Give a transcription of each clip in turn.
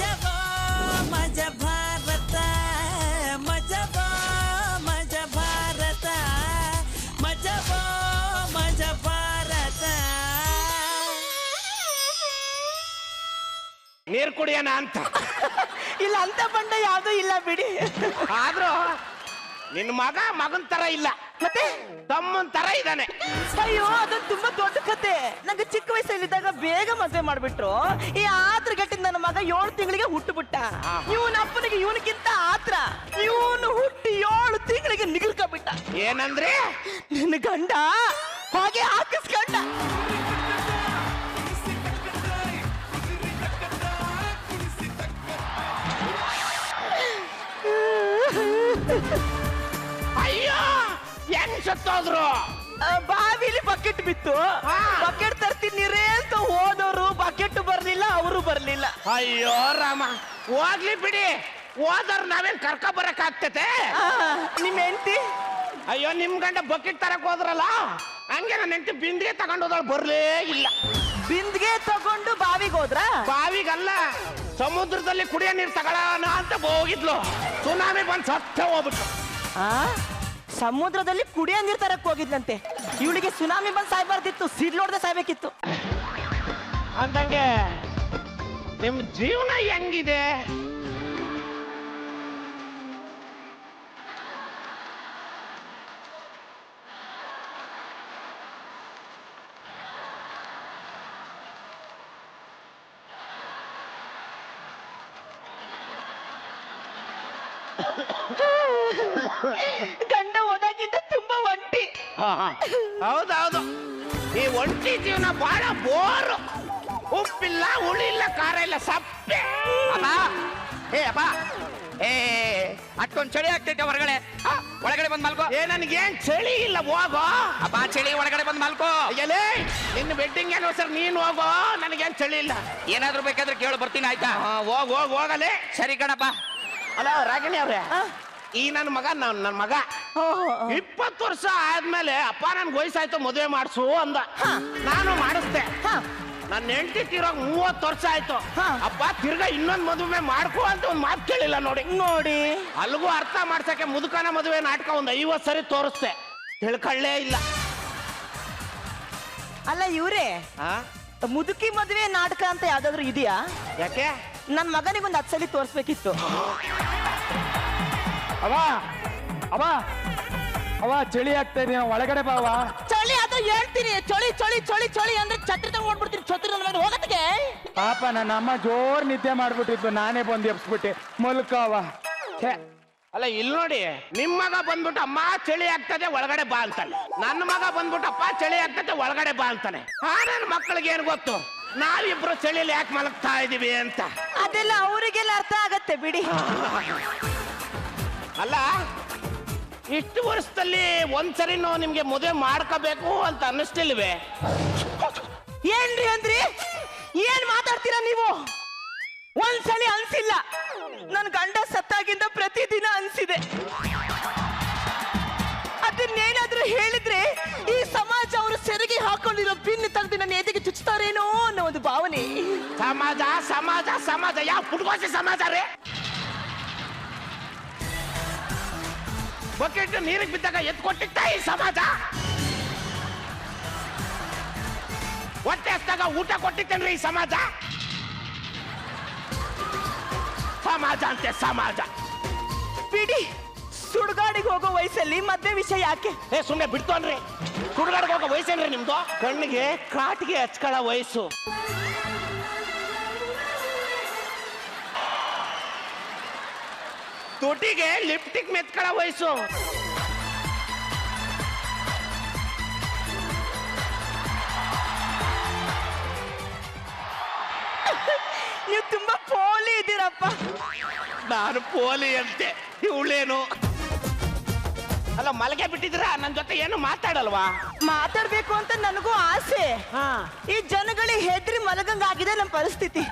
ಮಜಬೋ ಮಜ ಭಾರತ ಮಜಬೋ ಮಜ ಭಾರತ ಮಜಬೋ ಮಜ ಭಾರತ. ನೀರ್ ಕುಡಿಯೋಣ ಅಂತ. ಇಲ್ಲ ಅಂತ ಬಂಡ ಯಾವ್ದು ಇಲ್ಲ ಬಿಡಿ. ಆದ್ರೂ ನಿನ್ ಮಗನ್ ತರ ಇಲ್ಲ, ಮತ್ತೆ ತಮ್ಮನ್ ತರ ಇದ್ದಾನೆ. ಅಯ್ಯೋ ಅದು ತುಂಬಾ ದೊಡ್ಡ ಕತೆ. ನಂಗೆ ಚಿಕ್ಕ ವಯಸ್ಸಲ್ಲಿದ್ದಾಗ ಬೇಗ ಮದ್ವೆ ಮಾಡ್ಬಿಟ್ರು. ಈ ಆತ್ರ ಗಟ್ಟಿಂದ ನನ್ನ ಮಗ 7 ತಿಂಗಳಿಗೆ ಹುಟ್ಟು ಬಿಟ್ಟ. ಇವನ ಅಪ್ಪನಿಗೆ ಇವನಿಗಿಂತ ಆತ್ರ. ಇವನು ಹುಟ್ಟಿ 7 ತಿಂಗಳಿಗೆ ನಿಗರ್ಕೊಂಡ್ಬಿಟ್ಟ. ಏನಂದ್ರೆ ನನ್ನ ಗಂಡ ಹಾಗೆ ಹಾಕಿಸ್ಕೊಂಡ. ಅಯ್ಯೋ ಹೆಂಗ್ ಸತ್ತೋದ್ರು? ಬಾವಿಲಿ ಬಕೆಟ್ ಬಿತ್ತು. ಬಕೆಟ್ ತರ್ತೀನಿ ಅಂತ ಹೋದವರು ಬಕೆಟ್ ಬರ್ಲಿಲ್ಲ, ಅವರು ಬರ್ಲಿಲ್ಲ. ಅಯ್ಯೋ ರಾಮ, ಹೋಗ್ಲಿ ಬಿಡಿ. ಹೋದವ್ರು ನಾವೇನ್ ಕರ್ಕ ಬರಕ್ ಆಗ್ತತೆ? ನಿಮ್ ಹೆಂಡತಿ? ಅಯ್ಯೋ ನಿಮ್ ಗಂಡ ಬಕೆಟ್ ತರಕ್ ಹೋದ್ರಲ್ಲ, ಹಂಗೆ ನನ್ನ ಹೆಂಡತಿ ಬಿಂದಿಗೆ ತಗೊಂಡು ಹೋದಳು, ಬರ್ಲೇ ಇಲ್ಲ. ಬಿಂದಿಗೆ ತಗೊಂಡು ಬಾವಿಗೆ ಹೋದ್ರ? ಬಾವಿಗಲ್ಲ, ಸಮುದ್ರದಲ್ಲಿ ಕುಡಿಯೋ ನೀರು ತಗೊಳ್ಳೋಣ ಅಂತ ಹೋಗಿದ್ಲು. ಸುನಾಮಿ ಬಂದು ಸತ್ತ ಹೋಗ್ಬಿಟ್ಟು. ಸಮುದ್ರದಲ್ಲಿ ಕುಡಿಯೋ ನೀರು ತರಕ್ ಹೋಗಿದ್ಲಂತೆ. ಇವಳಿಗೆ ಸುನಾಮಿ ಬಂದು ಸಾಯ್ಬಾರ್ದಿತ್ತು, ಸಿಡ್ಲೋಡ್ದೆ ಸಾಯ್ಬೇಕಿತ್ತು. ಅಂದಂಗೆ ನಿಮ್ ಜೀವನ ಹೆಂಗಿದೆ? ಗಂಡ ಹೋದಾಗಿಂದ ತುಂಬಾ ಒಂಟಿ. ಹೌದೌದು, ಈ ಒಂಟಿ ಜೀವನ ಬಹಳ ಬೋರು. ಉಪ್ಪಿಲ್ಲ, ಹುಳಿ ಇಲ್ಲ, ಖಾರ ಇಲ್ಲ, ಸಪ್ಪೆ. ಅಪ್ಪ ಅಷ್ಟೊಂದು ಚಳಿ ಆಗ್ತೈತೆ ಹೊರಗಡೆ. ಒಳಗಡೆ ಬಂದ್ ಮಲ್ಕೋ. ನನ್ಗೇನ್ ಚಳಿ ಇಲ್ಲ, ಹೋಗೋ. ಅಪ್ಪ ಚಳಿ, ಒಳಗಡೆ ಬಂದ್ ಮಲ್ಕೋ. ಎಲೆ ನಿನ್ನ ವೆಡ್ಡಿಂಗ್ ಆನಿವರ್ಸರಿ ನೀನ್ ಹೋಗೋ, ನನಗೇನ್ ಚಳಿ ಇಲ್ಲ. ಏನಾದ್ರು ಬೇಕಾದ್ರೆ ಕೇಳು, ಬರ್ತೀನಿ ಆಯ್ತಾ? ಹೋಗಲೇ. ಸರಿ ಕಣಪ್ಪ. ಅಲ್ಲ ರಾಗಿಣಿ ಅವ್ರೆ, ಈ ನನ್ನ ಮಗ 20 ವರ್ಷ ಆದ್ಮೇಲೆ ಅಪ್ಪ ನನ್ಗೆ ವಯಸ್ಸಾಯ್ತು, ಮದುವೆ ಮಾಡಿಸು ಅಂದ. ನಾನು ಮಾಡಿಸ್ದೆ. ನನ್ನ ಹೆಂಡತಿ ತೀರೋಗ್ 30 ವರ್ಷ ಆಯ್ತು. ಅಪ್ಪ ತಿರ್ಗಾ ಇನ್ನೊಂದು ಮದುವೆ ಮಾಡ್ಕೋ ಅಂತ ಒಂದ್ ಮಾತು ಕೇಳಿಲ್ಲ. ನೋಡಿ ಅಲ್ಗೂ ಅರ್ಥ ಮಾಡ್ಸಕ್ಕೆ ಮುದುಕನ ಮದುವೆ ನಾಟಕ ಒಂದ್ 50 ಸರಿ ತೋರಿಸ್ದೆ, ತಿಳ್ಕೊಳ್ಳೇ ಇಲ್ಲ. ಅಲ್ಲ ಇವ್ರೆ, ಮುದುಕಿ ಮದುವೆ ನಾಟಕ ಅಂತ ಯಾವ್ದಾದ್ರು ಇದೆಯಾ? ಯಾಕೆ? ನನ್ ಮಗನಿಗೊಂದು 10 ಸಲ ತೋರಿಸ್ಬೇಕಿತ್ತು. ಅವ ಚಳಿ ಆಗ್ತಾ ಇದೆ, ಒಳಗಡೆ ಬಾವ. ಚಳಿ ಅದು ಹೇಳ್ತೀನಿ. ಚಳಿ ಚಳಿ ಚಳಿ ಚಳಿ ಅಂದ್ರೆ ಛತ್ರಿ ತಗೊಂಡ್ ಓಡ್ಬಿಡ್ತೀನಿ. ಛತ್ರಿ ಮೇಲೆ ಹೋಗತ್ತಿಗೆ. ಪಾಪ ನನ್ನ ಅಮ್ಮ ಜೋರ್ ನಿದ್ದೆ ಮಾಡ್ಬಿಟ್ಟಿದ್ಲು, ನಾನೇ ಬಂದು ಎಬ್ಸ್ಬಿಟ್ಟೆ. ಮಲ್ಕವ. ಅಲ್ಲ ಇಲ್ಲಿ ನೋಡಿ, ನಿಮ್ ಮಗ ಬಂದ್ಬಿಟ್ಟು ಅಮ್ಮ ಚಳಿ ಆಗ್ತದೆ ಒಳಗಡೆ ಬಾ ಅಂತಾನೆ. ನನ್ನ ಮಗ ಬಂದ್ಬಿಟ್ಟು ಅಪ್ಪ ಚಳಿ ಆಗ್ತದೆ ಒಳಗಡೆ ಬಾ ಅಂತಾನೆ. ನನ್ನ ಮಕ್ಕಳಿಗೆ ಏನ್ ಗೊತ್ತು ನಾವಿಬ್ರು ಚಳಿಲಿ ಯಾಕೆ ಮಲಗ್ತಾ ಇದೀವಿ ಅಂತ? ಅದೆಲ್ಲ ಅವರಿಗೆಲ್ಲ ಅರ್ಥ ಆಗತ್ತೆ ಬಿಡಿ. ಅಲ್ಲ, ಇಷ್ಟು ವರ್ಷದಲ್ಲಿ ಒಂದ್ಸರಿ ನಿಮ್ಗೆ ಮದುವೆ ಮಾಡ್ಕೋಬೇಕು ಅಂತ ಅನ್ನಿಸ್ತಿಲ್ವೇ? ಏನ್ರಿ ಅಂದ್ರಿ? ಏನ್ ಮಾತಾಡ್ತೀರಾ ನೀವು? ಒಂದ್ಸಲಿ ಅನ್ಸಿಲ್ಲ. ನನ್ ಗಂಡ ಸತ್ತಾಗಿಂದ ಪ್ರತಿದಿನ ಅನ್ಸಿದೆ. ಅದನ್ನೇನಾದ್ರೂ ಹೇಳಿದ್ರೆ ಈ ಸಮಾಜ ಅವರು ಸೆರಗಿ ಹಾಕೊಂಡಿರೋ ಪಿನ್ ತೆಗೆದು ನನ್ನ ಎದೆಗೆ ಚುಚ್ಚುತ್ತಾರೇನೋ ಅನ್ನೋ ಒಂದು ಭಾವನೆ. ಸಮಾಜ ಸಮಾಜ ಸಮಾಜ ಯಾವ ಪುಟ್ಕೋಸಿ ಸಮಾಜ ರೇ? ಬಕೆಟ್ ನೀರಿಗೆ ಬಿದ್ದಾಗ ಎತ್ಕೊಟ್ಟಿತ್ತ ಈ ಸಮಾಜ? ಹೊಟ್ಟೆ ಹಸ್ದಾಗ ಊಟ ಕೊಟ್ಟಿತ್ತೇನ್ರಿ ಈ ಸಮಾಜ? ಸಮಾಜ ಅಂತೆ ಸಮಾಜ. ಬಿಡಿ, ಸುಡ್ಗಾಡಿಗೆ ಹೋಗೋ ವಯಸ್ಸಲ್ಲಿ ಮದ್ವೆ ವಿಷಯ ಯಾಕೆ? ಸುಮ್ಮನೆ ಬಿಡ್ತೋನ್ರಿ. ಸುಡ್ಗಾಡಿಗೆ ಹೋಗೋ ವಯಸ್ಸೇನ್ರಿ ನಿಮ್ದು? ಕಣ್ಣಿಗೆ ಕಾಟಿಗೆ ಹಚ್ಕೊಳ್ಳೋ ವಯಸ್ಸು. ತುಟಿಗೆ ಲಿಪ್ಟಿಕ್ ಮೆತ್ಕೊಳ್ಳೋ ವಯಸ್ಸು. ನೀವು ತುಂಬಾ ಪೋಲಿ ಇದ್ದೀರಪ್ಪ. ನಾನು ಪೋಲಿ ಅಂತೆ, ಇವಳೇನು? ಅಲ್ಲ ಮಲಗೆ ಬಿಟ್ಟಿದ್ರ ನನ್ನ ಜೊತೆ ಏನು ಮಾತಾಡಲ್ವಾ? ಮಾತಾಡ್ಬೇಕು ಅಂತ ನನಗೂ ಆಸೆ. ಈ ಜನಗಳಿಗೆ ಹೆದ್ರಿ ಮಲಗಂಗಾಗಿದೆ ನಮ್ಮ ಪರಿಸ್ಥಿತಿ.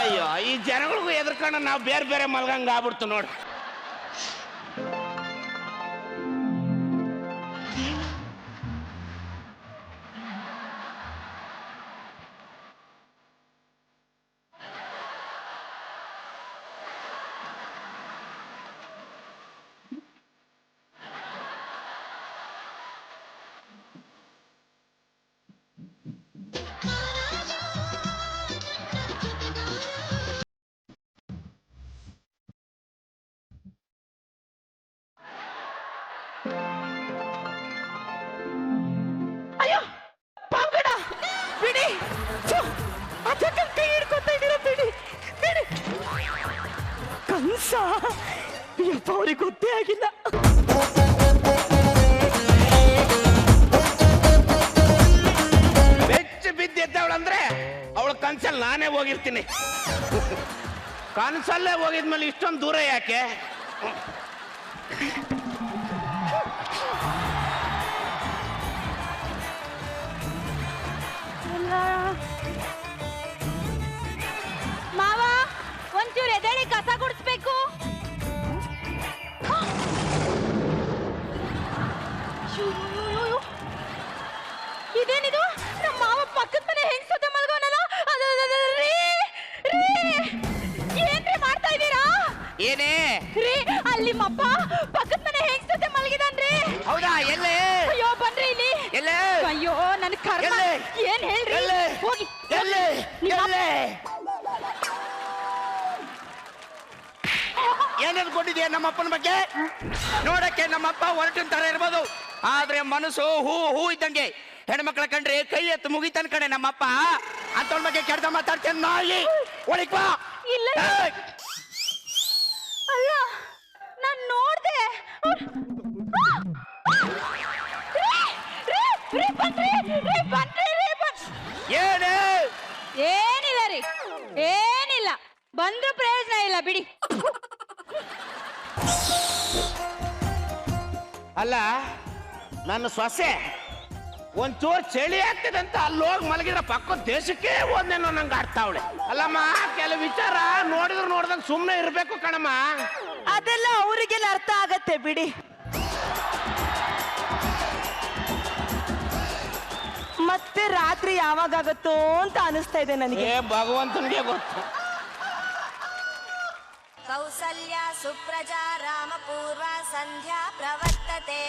ಅಯ್ಯೋ, ಈ ಜನಗಳಿಗೂ ಎದ್ರಕೊಂಡು ನಾವು ಬೇರೆ ಬೇರೆ ಮಲಗಂಗ ಆಗ್ಬಿಡ್ತು ನೋಡಿ. ಮೋಸ ಯಪ್ಪ ಅವ್ರಿಗೆ ಗೊತ್ತೇ ಆಗಿಲ್ಲ. ಬೆಚ್ಚ ಬಿದ್ದೆದ್ದವಳಂದ್ರೆ ಅವಳ ಕನ್ಸಲ್ಲಿ ನಾನೇ ಹೋಗಿರ್ತೀನಿ. ಕನ್ಸಲ್ಲೇ ಹೋಗಿದ್ಮೇಲೆ ಇಷ್ಟೊಂದು ದೂರ ಯಾಕೆ? ಮಾವ ಒಂಚೂರು ಎದಳಿ ಕಸ ಗುಡಿಸ್ಬೇಕು. ಇದೇನಿದು? ನಮ್ಮ ಮಾವ ಪಕ್ಕದ ಮನೆ ಹೆಂಗ್ಸತೆ ಮಲ್ಗೋನಲ್ಲ. ಏನ್ರಿ ಮಾಡ್ತಾ ಇದ್ದೀರಾ? ಏನೇ ರೀ ಅಲ್ಲಿ ನಿಮ್ಮಪ್ಪ ಪಕ್ಕದ ಮನೆ ಹೆಂಗ್ಸತೆ ಮಲಗಿದಾನ್ರಿ. ಹೌದಾ? ಎಲ್ಲೇ? ಅಯ್ಯೋ ಬನ್ರಿ ಇಲ್ಲಿ. ಎಲ್ಲೇ? ಅಯ್ಯೋ ನನ್ ಕರ್ಮ. ಎಲ್ಲೇ? ಏನ್ ಹೇಳ್ರಿ? ಎಲ್ಲೇ? ಹೋಗಿ ಎಲ್ಲೇ? ಎಲ್ಲೇ? ಏನ್ ಅನ್ಕೊಂಡಿದ್ಯಾ ನಮ್ಮಪ್ಪನ ಬಗ್ಗೆ? ನೋಡಕ್ಕೆ ನಮ್ಮಪ್ಪ ಹೊರಟಿನ ತರ ಇರ್ಬೋದು, ಆದ್ರೆ ಮನಸ್ಸು ಹೂ ಹೂ ಇದ್ದಂಗೆ. ಹೆಣ್ಮಕ್ಳ ಕಂಡ್ರೆ ಕೈ ಎತ್ತು ಮುಗಿತಾನ ಕಣೆ ನಮ್ಮಪ್ಪ. ಅಂತವಳ ಬಗ್ಗೆ ಕೆಡ್ದ ಮಾತಾಡ್ತೇನೆ ನಾಯಿ. ಒಳಗ್ ಬಾ. ಇಲ್ಲ ಏಯ್! ಅಲ್ಲ ನಾನ್ ನೋಡ್ದೆ. ಏನೇ? ಏನಿಲ್ಲ ರೀ, ಏನಿಲ್ಲ. ಬಂದ್ರು ಪ್ರಯೋಜನ ಇಲ್ಲ ಬಿಡಿ. ಅಲ್ಲ ನನ್ನ ಸೊಸೆ ಒಂಚೂರು ಚಳಿ ಆಗ್ತದೆ ಅಂತ ಅಲ್ಲಿ ಹೋಗಿ ಮಲಗಿದ್ರ ಪಕ್ಕದ ದೇಶಕ್ಕೆ ಒಂದೇನೋ ನಂಗೆ ಆಡ್ತಾವಳೆ. ಅಲ್ಲಮ್ಮ ಕೆಲವು ವಿಚಾರ ನೋಡಿದ್ರು ನೋಡ್ದಂಗೆ ಸುಮ್ಮನೆ ಇರ್ಬೇಕು ಕಣಮ್ಮ. ಅದೆಲ್ಲ ಅವರಿಗೆಲ್ಲ ಅರ್ಥ ಆಗತ್ತೆ ಬಿಡಿ. ಮತ್ತೆ ರಾತ್ರಿ ಯಾವಾಗ ಆಗತ್ತೋ ಅಂತ ಅನಿಸ್ತಾ ಇದೆ ನನಗೆ. ಭಗವಂತನಿಗೆ ಗೊತ್ತು. ಕೌಸಲ್ಯಾ ಸುಪ್ರಜಾ ರಾಮಪೂರ್ವ ಸಂಧ್ಯಾ ಪ್ರವರ್ತತೆ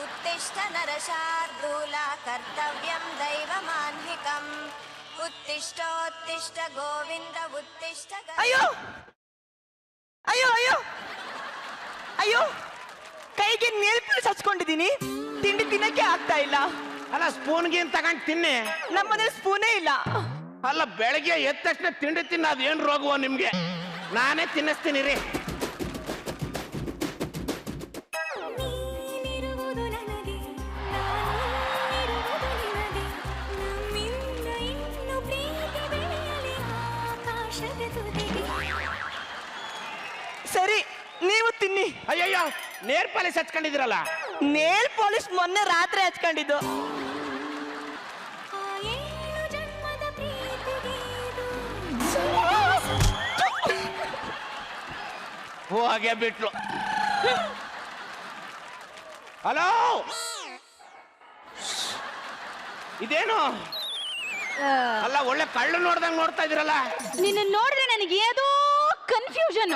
ಉತ್ತಿಷ್ಠ ನರಶಾರ್ದೂಲ ಕರ್ತವ್ಯಂ ದೈವಮಾನ್ಹಿಕಂ ಉತ್ತಿಷ್ಠೋತ್ತಿಷ್ಠ ಗೋವಿಂದ ಉತ್ತಿಷ್ಠ ಅಯ್ಯೋ ಅಯ್ಯೋ ಅಯ್ಯೋ ಅಯ್ಯೋ, ಕೈಗೆ ನೇಲ್ ಪಾಲಿಶ್ ಹಚ್ಕೊಂಡಿದೀನಿ, ತಿಂಡಿ ತಿನ್ನಕ್ಕೆ ಆಗ್ತಾ ಇಲ್ಲ. ಅಲ್ಲ ಸ್ಪೂನ್ಗಿನ್ ತಗೊಂಡು ತಿನ್ನಿ. ನಮ್ಮನೇಲಿ ಸ್ಪೂನೇ ಇಲ್ಲ. ಅಲ್ಲ ಬೆಳಗ್ಗೆ ಎದ್ದ ತಕ್ಷಣ ತಿಂಡಿ ತಿನ್ನ ಅದೇನು ರೋಗವೋ ನಿಮ್ಗೆ? ನಾನೇ ತಿನ್ನಿಸ್ತೀನಿ ರೀ. ಸರಿ ನೀವು ತಿನ್ನಿ. ಅಯ್ಯಯ್ಯೋ, ನೇರ್ ಪಾಲಿಶ್ ಹಚ್ಕೊಂಡಿದ್ದೀರಲ್ಲ. ನೇಲ್ ಪಾಲಿಶ್ ಮೊನ್ನೆ ರಾತ್ರಿ ಹಚ್ಕೊಂಡಿದ್ದು. ಹೋಗೇ ಬಿಟ್ಲು. ಹಲೋ, ಇದೇನು? ಅಲ್ಲ ಒಳ್ಳೆ ಕಳ್ಳು ನೋಡ್ದಂಗ್ ನೋಡ್ತಾ ಇದೀರಲ್ಲ. ನಿನ್ನ ನೋಡಿದ್ರೆ ನನಗೆ ಏದೋ ಕನ್ಫ್ಯೂಷನ್.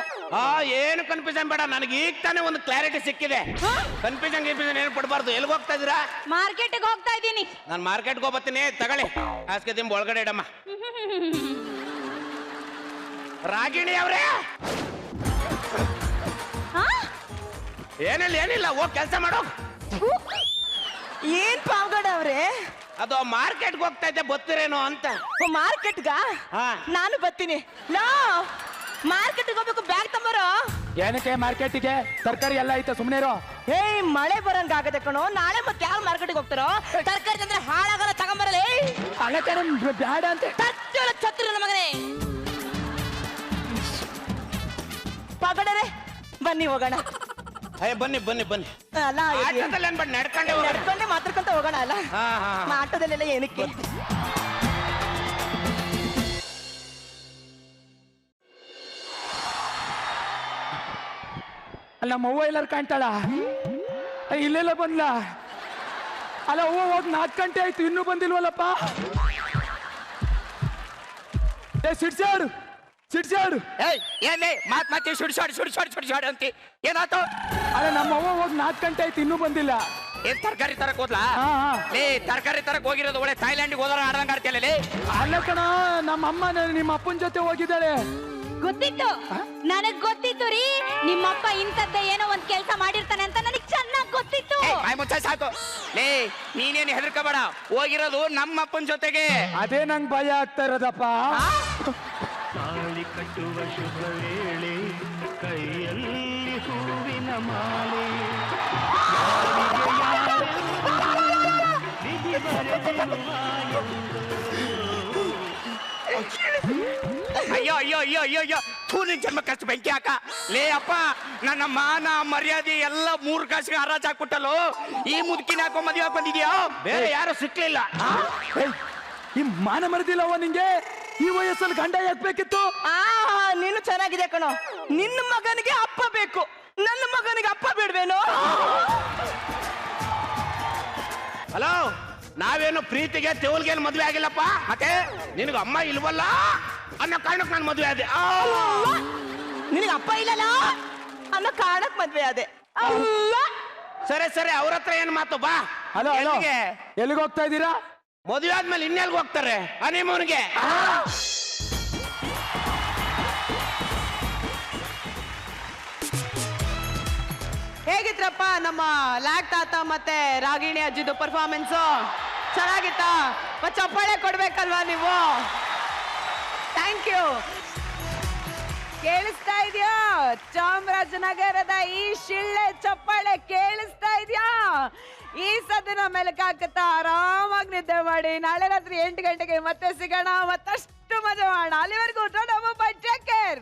ಏನು ಕನ್ಫ್ಯೂಷನ್ ಬೇಡ, ನನಗೆ ಈಗ ತಾನೇ ಒಂದು ಕ್ಲಾರಿಟಿ ಸಿಕ್ಕಿದೆ. ಕನ್ಫ್ಯೂಷನ್ ಏನು ಪಡಬಾರ್ದು. ಎಲ್ಲಿಗೆ ಹೋಗ್ತಾ ಇದೀರಾ? ಮಾರ್ಕೆಟ್ಗೆ ಹೋಗ್ತಾ ಇದ್ದೀನಿ. ನಾನು ಮಾರ್ಕೆಟ್ಗೆ ಹೋಗ್ಬತ್ತೀನಿ, ತಗೊಳ್ಳಿ. ಹಾಸಿಗೆ ದಿಂಬ ಒಳಗಡೆ ಇಡಮ್ಮ. ರಾಗಿಣಿ ಅವ್ರೇ, ಏನಿಲ್ಲ ಹೋಗ್ ಕೆಲಸ ಮಾಡೋ. ಏನ್ ಪಾವಗಡ ಅವ್ರೆ? ಅದು ಮಾರ್ಕೆಟ್ಗೆ ಹೋಗ್ತಾ ಇದ್ದೆ, ಬತ್ತೀರೇನೋ ಅಂತ. ಮಾರ್ಕೆಟ್ಗ? ಹಾ. ನಾನು ಬರ್ತೀನಿ. ಲೋ, ಮಾರ್ಕೆಟ್ಗೆ ಹೋಗ್ಬೇಕು, ಬ್ಯಾಗ್ ತಗೊಂಬರೋ. ಏನಕ್ಕೆ ಮಾರ್ಕೆಟಿಗೆ? ತರಕಾರಿ ಎಲ್ಲ ಐತೆ, ಸುಮ್ಮನೆ ಇರೋ. ಏಯ್, ಮಳೆ ಬರಂಗ ಆಗದೆ ಕಣೋ. ನಾಳೆ ಮತ್ತೆ ಯಾವ ಮಾರ್ಕೆಟ್ಗೆ ಹೋಗ್ತಾರೋ? ತರಕಾರಿ ತಂದ್ರೆ ಹಾಳಾಗಲ್ಲ, ತಗೊಂಬರಲ್ಲ. ಬ್ಯಾಡ ಅಂತ ಛತ್ರ ನನ್ನ ಮಗನೇ. ಪಾವಗಡರೆ ಬನ್ನಿ ಹೋಗೋಣ. ಬನ್ನಿ ಅಲ್ಲ, ಆಟೋದಲ್ಲಿ ಅನ್ಬಿಟ್ಟು ನಡ್ಕೊಂಡೆ ಹೋಗೋಣ. ನಡ್ಕೊಂಡೆ ಮಾತಾಡ್ಕೊಂತ ಹೋಗೋಣ ಅಲ್ಲ. ಹಾ. ಆಟೋದಲ್ಲೆಲ್ಲ ಏನಕ್ಕೆ? ಅಲ್ಲ ನಮ್ಮ ಅವ್ವ ಎಲ್ಲಾರು ಕಾಣ್ತಾಳ? ಇಲ್ಲೆಲ್ಲ ಬಂದ್ಲ? ಅಲ್ಲ ಅವ್ವ ಹೋಗಿ 4 ಗಂಟೆ ಆಯ್ತು, ಇನ್ನೂ ಬಂದಿಲ್ವಲ್ಲಪ್ಪ. ಸಿಡ್ಸಾಡು. ಏಯ್ ಏನೇ ಮಾತಿ ಸುಡ್ಸಾಡು ಅಂತಿ? ಏನಾಯ್ತು? ಅಲ್ಲ ನಮ್ಮ ಅವ್ವ ಹೋಗಿ 4 ಗಂಟೆ ಆಯ್ತು, ಇನ್ನೂ ಬಂದಿಲ್ಲ. ಏನ್ ತರಕಾರಿ ತರಕ್ ಹೋದ್ಲಾ? ಹಾ. ಲೇ, ತರಕಾರಿ ತರಕ್ ಹೋಗಿರೋದು ಒಳ್ಳೆ ಥೈಲ್ಯಾಂಡಿಗೆ ಹೋದ್ರ ಆಡ್ದಂಗ್ ಆಡ್ತಿಯಲ್ಲ. ಅಲ್ಲ ಕಣ, ನಮ್ಮ ಅಮ್ಮ ನಿಮ್ಮ ಅಪ್ಪನ ಜೊತೆ ಹೋಗಿದ್ದಾಳೆ. ಗೊತ್ತಿತ್ತು, ನನಗ್ ಗೊತ್ತಿತ್ತು ರೀ. ನಿಮ್ಮಪ್ಪ ಇಂಥದ್ದೇ ಏನೋ ಒಂದ್ ಕೆಲಸ ಮಾಡಿರ್ತಾನೆ ಅಂತ ನನಗ್ ಚೆನ್ನಾಗ್ ಗೊತ್ತಿತ್ತು. ಬಾಯ್ ಮುಚ್ಚ ಸಾಕು. ಲೇ, ನೀನೇನು ಹೆದರ್ಕೋಬೇಡ, ಹೋಗಿರೋದು ನಮ್ಮ ಅಪ್ಪನ ಜೊತೆಗೆ. ಅದೇ ನಂಗೆ ಭಯ ಆಗ್ತಾ ಇರೋದಪ್ಪ. ತಾಳಿ ಕಟ್ಟುವ ಶುಭ ವೇಳೆ ಕೈಯಲ್ಲಿ ಹೂವಿನ ಮಾಲೆ ವಿಧಿ ಬರೆದಿರುವ ಅಯ್ಯೋ ಅಯ್ಯೋ ಅಯ್ಯೋ ಅಯ್ಯೋ ಅಯ್ಯೋ ನಿನ್ ಜನ್ಮಕ್ಕಷ್ಟು ಬೆಂಕಿ ಹಾಕ ಲೇ ಅಪ್ಪ ನನ್ನ ಮಾನ ಮರ್ಯಾದೆ ಎಲ್ಲ 3 ಕಾಸಿಗೆ ಹರಾಜ್ ಹಾಕ್ಬಿಟ್ಟಲು ಈ ಮುದುಕಿನ ಹಾಕೋ ಮದುವೆ ಬಂದಿದ್ಯಾ ಬೇರೆ ಯಾರು ಸಿಕ್ಲಿಲ್ಲ. ಈ ಮಾನ ಮರದಿಲ್ಲವ ನಿಂಗೆ? ಈ ವಯಸ್ಸಲ್ಲಿ ಗಂಡ ಯಾಕ್ಬೇಕಿತ್ತು? ನೀನು ಚೆನ್ನಾಗಿದೆ ಕಣೋ. ನಿನ್ನ ಮಗನಿಗೆ ಅಪ್ಪ ಬೇಕು, ನನ್ನ ಮಗನಿಗೆ ಅಪ್ಪ ಬಿಡ್ವೇನೋ? ಹಲೋ, ನಾವೇನು ಪ್ರೀತಿಗೆ ತೆವಲ್ಗೇನು ಮದ್ವೆ ಆಗಿಲ್ಲಪ್ಪ. ಮತ್ತೆ ನಿನಗ ಅಮ್ಮ ಇಲ್ವಲ್ಲ ಅನ್ನೋ ಕಾರಣಕ್ಕೆ ನಾನು ಮದ್ವೆ ಆದೆ. ನಿನಗೆ ಅಪ್ಪ ಇಲ್ಲಲ್ಲ ಅನ್ನೋ ಕಾರಣಕ್ಕೆ ಮದ್ವೆ ಆದೆ. ಸರಿ ಸರಿ, ಅವ್ರ ಹತ್ರ ಏನ್ ಮಾತು ಬಾ. ಹಲೋ ಹಲೋ, ಎಲ್ಲಿಗೆ? ಎಲ್ಲಿಗೆ ಹೋಗ್ತಾ ಇದ್ದೀರಾ? ಮದುವೆ ಆದ್ಮೇಲೆ ಇನ್ನೆಲ್ಗೆ ಹೋಗ್ತಾರೆ? ಹನಿಮೂನ್ಗೆ. ಹೇಗಿತ್ರಪ್ಪ ನಮ್ಮ ಲ್ಯಾಕ್ ತಾತ ಮತ್ತೆ ರಾಗಿಣಿ ಅಜ್ಜಿದು ಪರ್ಫಾರ್ಮೆನ್ಸ್? ಚೆನ್ನಾಗಿತ್ತಾ? ಚಪ್ಪಾಳೆ ಕೊಡ್ಬೇಕಲ್ವಾ ನೀವು? Thank you. ಕೇಳಿಸ್ತಾ ಇದೆಯಾ? ಚಾಮರಾಜನಗರದ ಈ ಶಿಳ್ಳೆ ಚಪ್ಪಾಳೆ ಕೇಳಿಸ್ತಾ ಇದೆಯಾ? ಈ ಸದನ ಮೆಲುಕು ಹಾಕುತ್ತಾ ಆರಾಮಾಗಿ ನಿದ್ದೆ ಮಾಡಿ ನಾಳೆ ರಾತ್ರಿ 8 ಗಂಟೆಗೆ ಮತ್ತೆ ಸಿಗೋಣ, ಮತ್ತಷ್ಟು ಮಜಾ ಮಾಡೋಣ. ಅಲ್ಲಿವರೆಗೂ ಟೇಕ್ ಕೇರ್.